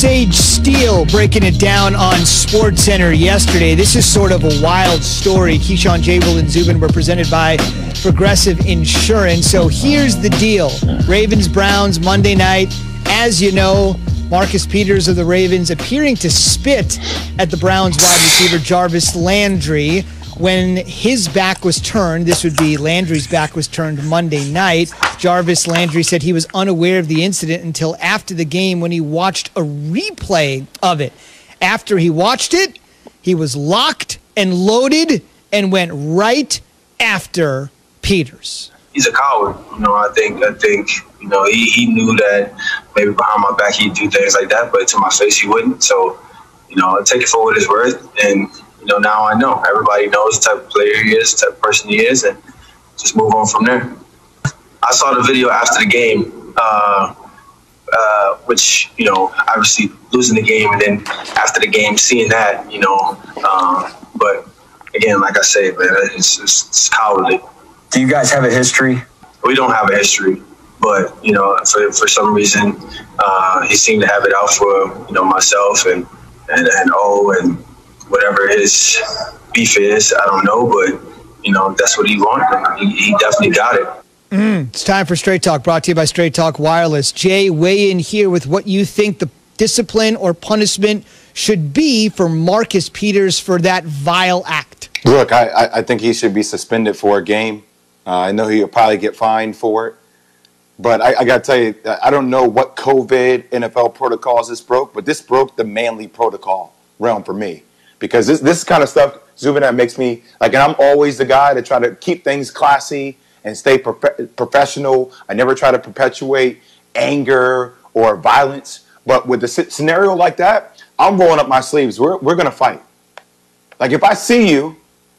Sage Steele breaking it down on SportsCenter yesterday. This is sort of a wild story. Keyshawn, J. Will, and Zubin were presented by Progressive Insurance. So here's the deal. Ravens-Browns Monday night. As you know, Marcus Peters of the Ravens appearing to spit at the Browns wide receiver Jarvis Landry. When his back was turned, this would be Landry's back was turned Monday night. Jarvis Landry said he was unaware of the incident until after the game when he watched a replay of it. After he watched it, he was locked and loaded and went right after Peters. He's a coward. I think he knew that maybe behind my back he'd do things like that, but to my face he wouldn't. So, I take it for what it's worth. And, now I know. Everybody knows the type of player he is, the type of person he is, and just move on from there. I saw the video after the game, which, obviously losing the game, and then after the game seeing that, but again, like I said, man, it's cowardly. Do you guys have a history? We don't have a history, but, for some reason, he seemed to have it out for, myself and whatever his beef is. I don't know, but, that's what he wanted. He definitely got it. It's time for Straight Talk, brought to you by Straight Talk Wireless. Jay, weigh in here with what you think the discipline or punishment should be for Marcus Peters for that vile act. Look, I think he should be suspended for a game. I know he'll probably get fined for it. But I got to tell you, I don't know what COVID NFL protocols this broke, but this broke the manly protocol realm for me. Because this kind of stuff, Zubin, that makes me, and I'm always the guy to try to keep things classy and stay professional. I never try to perpetuate anger or violence. But with a scenario like that, I'm rolling up my sleeves. We're going to fight. Like, if I see you,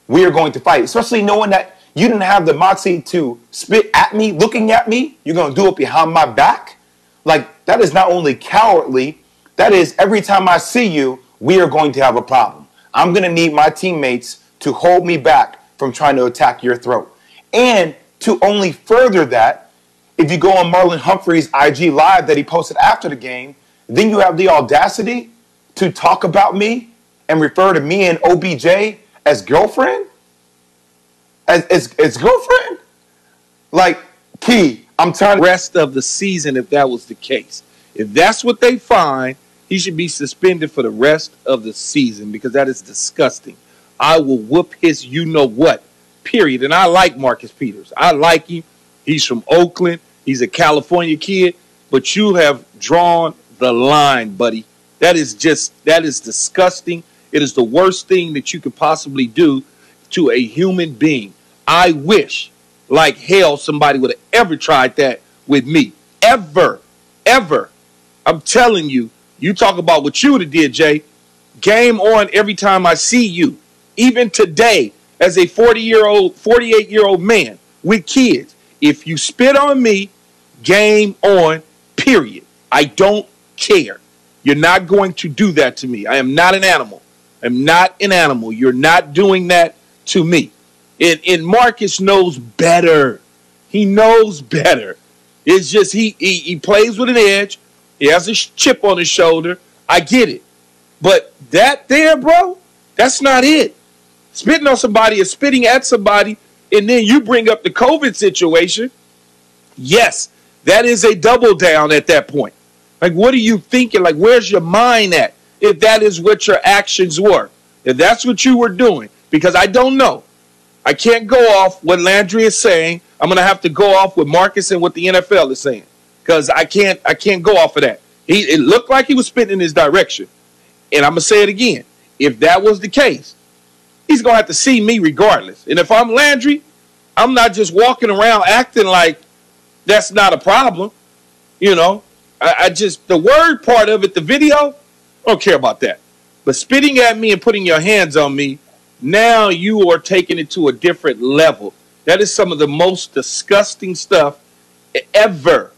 we are going to fight. Especially knowing that you didn't have the moxie to spit at me, looking at me. You're going to do it behind my back. Like, that is not only cowardly, that is every time I see you, we are going to have a problem. I'm going to need my teammates to hold me back from trying to attack your throat. And to only further that, if you go on Marlon Humphrey's IG Live that he posted after the game, then you have the audacity to talk about me and refer to me and OBJ as girlfriend? As girlfriend? Like, Key, I'm trying to... Rest of the season if that was the case. If that's what they find, he should be suspended for the rest of the season because that is disgusting. I will whoop his you-know-what, period. And I like Marcus Peters. I like him. He's from Oakland. He's a California kid. But you have drawn the line, buddy. That is disgusting. It is the worst thing that you could possibly do to a human being. I wish, like hell, somebody would have ever tried that with me. Ever. I'm telling you. You talk about what you would have did, Jay. Game on every time I see you. Even today, as a 48-year-old man with kids, if you spit on me, game on, period. I don't care. You're not going to do that to me. I am not an animal. I'm not an animal. You're not doing that to me. And Marcus knows better. He knows better. It's just he plays with an edge. He has a chip on his shoulder. I get it. But that there, bro, that's not it. Spitting on somebody is spitting at somebody, and then you bring up the COVID situation. Yes, that is a double down at that point. Like, what are you thinking? Like, where's your mind at if that is what your actions were? If that's what you were doing. Because I don't know. I can't go off what Landry is saying. I'm going to have to go off with Marcus and what the NFL is saying. Because I can't go off of that. It looked like he was spitting in his direction. And I'm going to say it again. If that was the case, he's going to have to see me regardless. And if I'm Landry, I'm not just walking around acting like that's not a problem. The word part of it, the video, I don't care about that. But spitting at me and putting your hands on me, now you are taking it to a different level. That is some of the most disgusting stuff ever.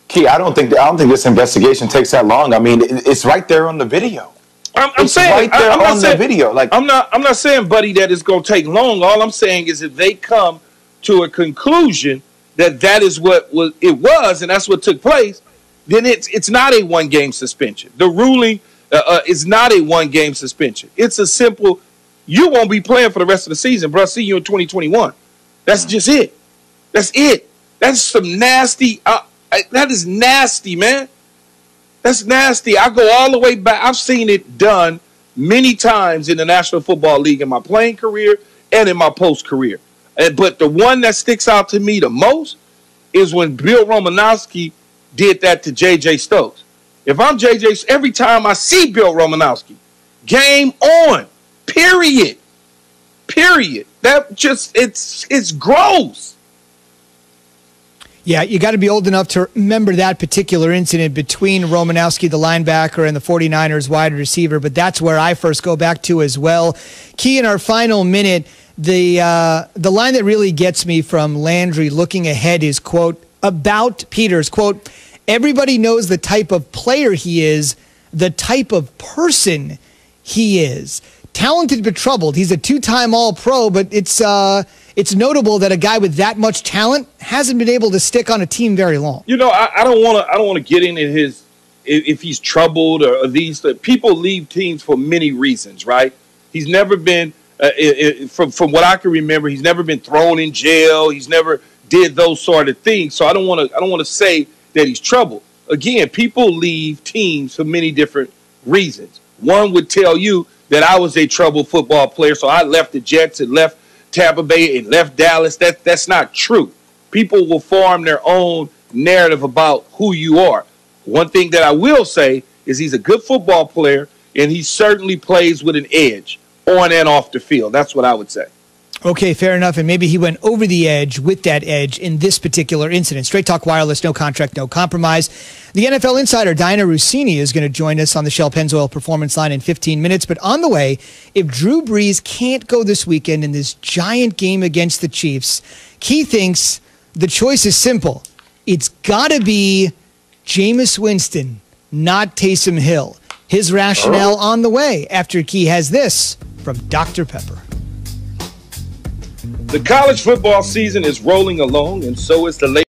Key, I don't think this investigation takes that long. I mean, it's right there on the video. I'm saying right there on the video. Like, I'm not saying, buddy, that it's going to take long. All I'm saying is if they come to a conclusion that is what it was, and that's what took place, then it's not a one-game suspension. The ruling is not a one-game suspension. It's a simple, you won't be playing for the rest of the season, bro. See you in 2021. That's just it. That's it. That's some nasty. That is nasty, man. That's nasty. I go all the way back. I've seen it done many times in the National Football League in my playing career and in my post career. But the one that sticks out to me the most is when Bill Romanowski did that to J.J. Stokes. If I'm J.J., every time I see Bill Romanowski, game on, period. Period. That just, it's gross. Yeah, you got to be old enough to remember that particular incident between Romanowski, the linebacker, and the 49ers wide receiver, but that's where I first go back to as well. Key, in our final minute, the line that really gets me from Landry looking ahead is, quote, about Peters, quote, everybody knows the type of player he is, the type of person he is. Talented but troubled. He's a two-time All-Pro, but it's notable that a guy with that much talent hasn't been able to stick on a team very long. You know, I don't want to get into his if he's troubled or these people leave teams for many reasons, right? He's never been from what I can remember, he's never been thrown in jail. He's never did those sort of things. So I don't want to say that he's troubled. Again, people leave teams for many different reasons. One would tell you that I was a troubled football player, so I left the Jets and left Tampa Bay and left Dallas. That's not true. People will form their own narrative about who you are. One thing that I will say is he's a good football player, and he certainly plays with an edge on and off the field. That's what I would say. Okay, fair enough. And maybe he went over the edge with that edge in this particular incident. Straight Talk Wireless, no contract, no compromise. The NFL insider, Diana Rossini, is going to join us on the Shell Pennzoil Performance Line in 15 minutes. But on the way, if Drew Brees can't go this weekend in this giant game against the Chiefs, Key thinks the choice is simple. It's got to be Jameis Winston, not Taysom Hill. His rationale on the way after Key has this from Dr. Pepper. The college football season is rolling along, and so is the